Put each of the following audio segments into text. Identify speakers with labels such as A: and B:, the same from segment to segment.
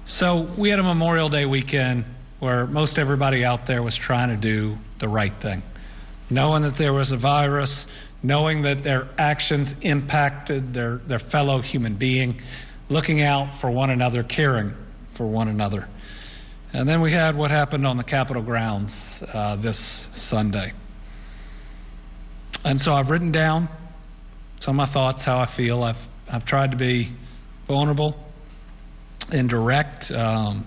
A: So we had a Memorial Day weekend where most everybody out there was trying to do the right thing, knowing that there was a virus, knowing that their actions impacted their fellow human being, looking out for one another, caring for one another. And then we had what happened on the Capitol grounds this Sunday. And so I've written down some of my thoughts, how I feel. I've tried to be vulnerable and direct in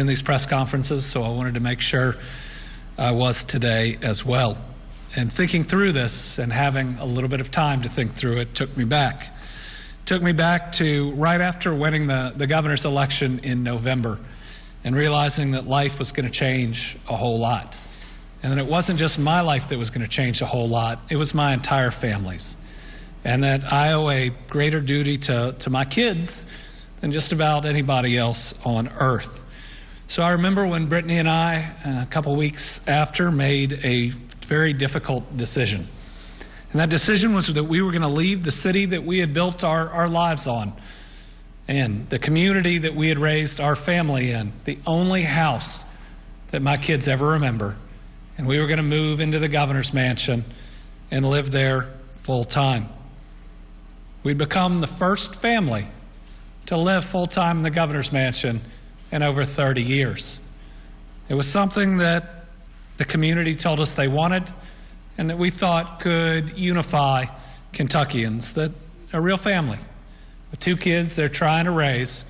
A: these press conferences, so I wanted to make sure I was today as well. And thinking through this and having a little bit of time to think through it took me back. Took me back to right after winning the governor's election in November and realizing that life was going to change a whole lot. And that it wasn't just my life that was going to change a whole lot, it was my entire family's. And that I owe a greater duty to my kids than just about anybody else on earth. So I remember when Brittany and I, a couple weeks after, made a very difficult decision. And that decision was that we were going to leave the city that we had built our lives on, and the community that we had raised our family in, the only house that my kids ever remember. And we were going to move into the governor's mansion and live there full time. We'd become the first family to live full time in the governor's mansion in over 30 years. It was something that the community told us they wanted and that we thought could unify Kentuckians, that a real family with two kids they're trying to raise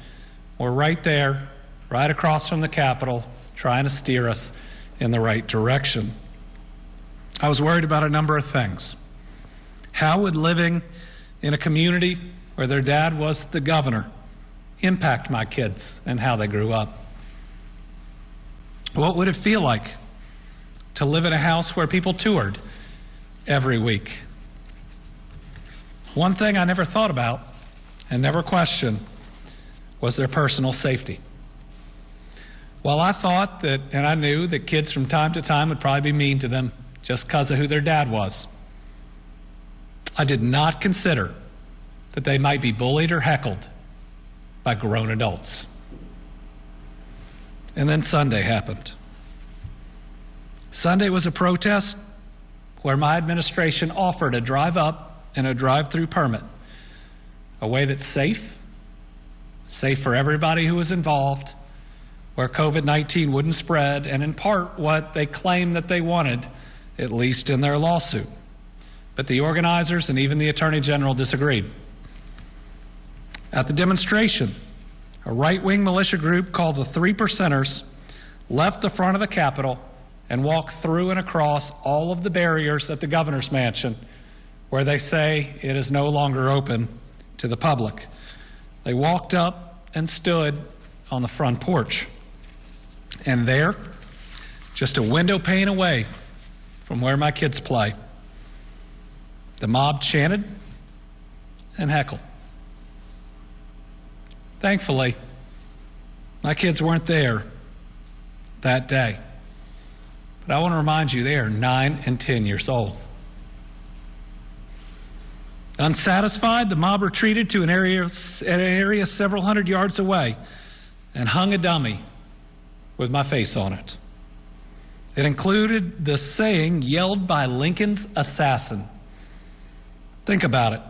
A: were right there, right across from the Capitol, trying to steer us in the right direction. I was worried about a number of things. How would living in a community where their dad was the governor impact my kids and how they grew up? What would it feel like to live in a house where people toured every week? One thing I never thought about and never questioned was their personal safety. While I thought that, and I knew that kids from time to time would probably be mean to them just because of who their dad was, I did not consider that they might be bullied or heckled by grown adults. And then Sunday happened. Sunday was a protest where my administration offered a drive up and a drive-through permit, a way that's safe for everybody who was involved, where COVID-19 wouldn't spread, and in part what they claimed that they wanted, at least in their lawsuit. But the organizers and even the Attorney General disagreed. At the demonstration, a right-wing militia group called the Three Percenters left the front of the Capitol and walked through and across all of the barriers at the governor's mansion where they say it is no longer open to the public. They walked up and stood on the front porch. And there, just a window pane away from where my kids play, the mob chanted and heckled. Thankfully, my kids weren't there that day. But I want to remind you, they are 9 and 10 years old. Unsatisfied, the mob retreated to an area several hundred yards away and hung a dummy with my face on it. It included the saying yelled by Lincoln's assassin. Think about it,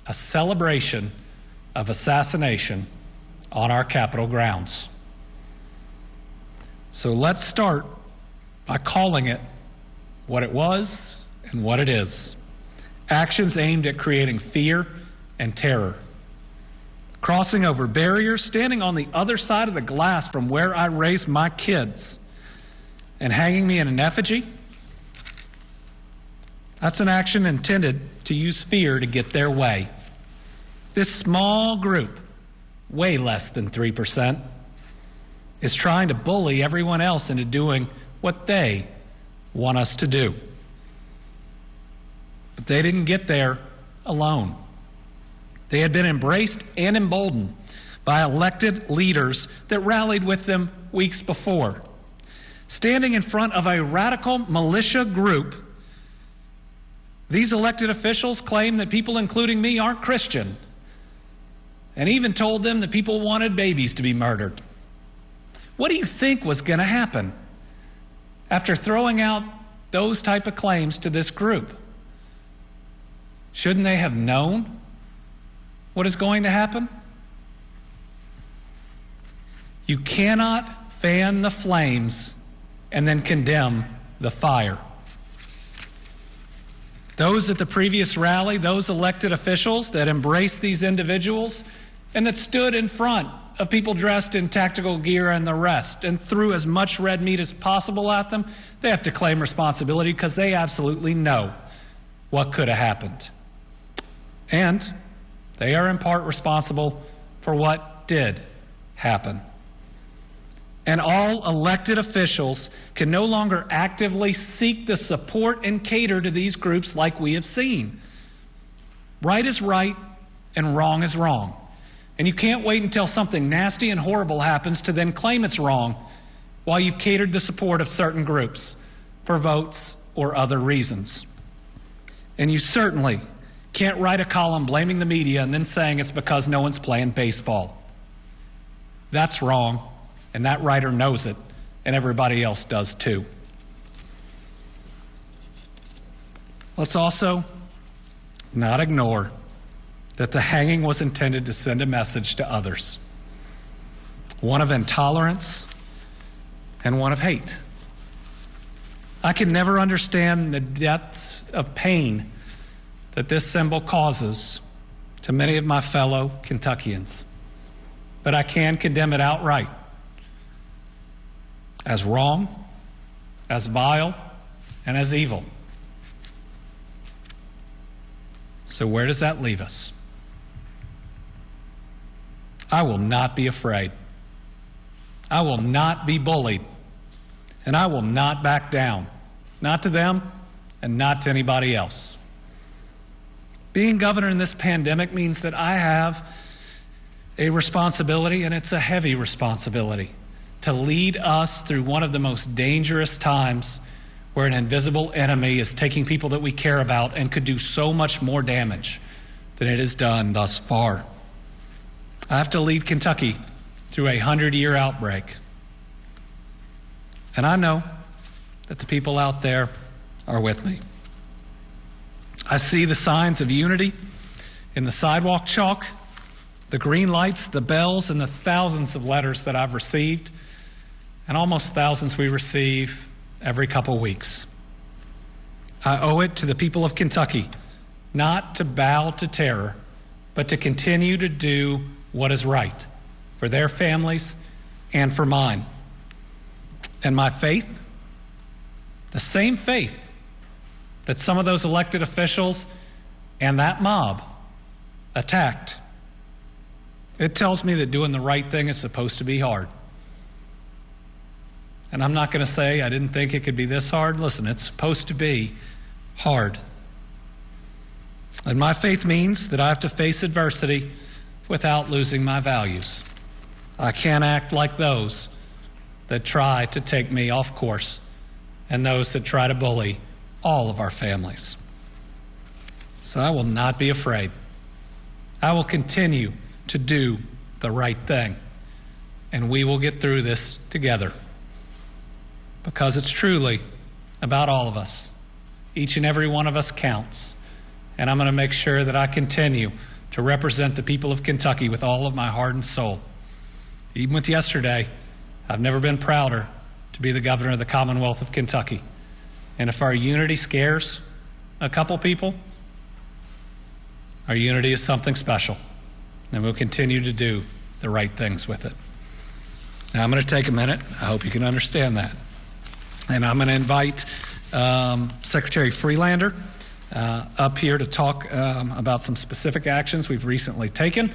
A: a celebration of assassination on our Capitol grounds. So let's start by calling it what it was and what it is. Actions aimed at creating fear and terror. Crossing over barriers, standing on the other side of the glass from where I raised my kids, and hanging me in an effigy. That's an action intended to use fear to get their way. This small group, way less than 3%, is trying to bully everyone else into doing what they want us to do. But they didn't get there alone. They had been embraced and emboldened by elected leaders that rallied with them weeks before. Standing in front of a radical militia group, these elected officials claim that people, including me, aren't Christian. and even told them that people wanted babies to be murdered. What do you think was going to happen after throwing out those type of claims to this group? Shouldn't they have known what is going to happen? You cannot fan the flames and then condemn the fire. Those at the previous rally, those elected officials that embraced these individuals and that stood in front of people dressed in tactical gear and the rest and threw as much red meat as possible at them, they have to claim responsibility because they absolutely know what could have happened. And they are in part responsible for what did happen. And all elected officials can no longer actively seek the support and cater to these groups like we have seen. Right is right and wrong is wrong. And you can't wait until something nasty and horrible happens to then claim it's wrong while you've catered the support of certain groups for votes or other reasons. And you certainly can't write a column blaming the media and then saying it's because no one's playing baseball. That's wrong, and that writer knows it, and everybody else does too. Let's also not ignore that the hanging was intended to send a message to others, one of intolerance and one of hate. I can never understand the depths of pain that this symbol causes to many of my fellow Kentuckians, but I can condemn it outright as wrong, as vile, and as evil. So where does that leave us? I will not be afraid. I will not be bullied. And I will not back down. Not to them and not to anybody else. Being governor in this pandemic means that I have a responsibility, and it's a heavy responsibility, to lead us through one of the most dangerous times where an invisible enemy is taking people that we care about and could do so much more damage than it has done thus far. I have to lead Kentucky through a 100-year outbreak. And I know that the people out there are with me. I see the signs of unity in the sidewalk chalk, the green lights, the bells, and the thousands of letters that I've received, and almost thousands we receive every couple weeks. I owe it to the people of Kentucky not to bow to terror, but to continue to do what is right for their families and for mine. And my faith, the same faith that some of those elected officials and that mob attacked, it tells me that doing the right thing is supposed to be hard. And I'm not going to say I didn't think it could be this hard. Listen, it's supposed to be hard. And my faith means that I have to face adversity without losing my values. I can't act like those that try to take me off course and those that try to bully all of our families. So I will not be afraid. I will continue to do the right thing, and we will get through this together, because it's truly about all of us. Each and every one of us counts, and I'm going to make sure that I continue to represent the people of Kentucky with all of my heart and soul. Even with yesterday, I've never been prouder to be the governor of the Commonwealth of Kentucky. And if our unity scares a couple people, our unity is something special, and we'll continue to do the right things with it. Now I'm going to take a minute. I hope you can understand that. And I'm going to invite Secretary Freelander up here to talk about some specific actions we've recently taken.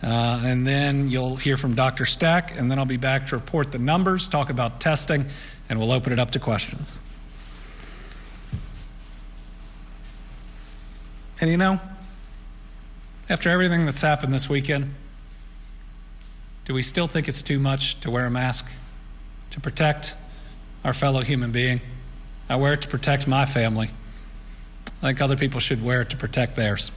A: And then you'll hear from Dr. Stack, and then I'll be back to report the numbers, talk about testing, and we'll open it up to questions. And you know, after everything that's happened this weekend, do we still think it's too much to wear a mask to protect our fellow human being? I wear it to protect my family. I think other people should wear it to protect theirs.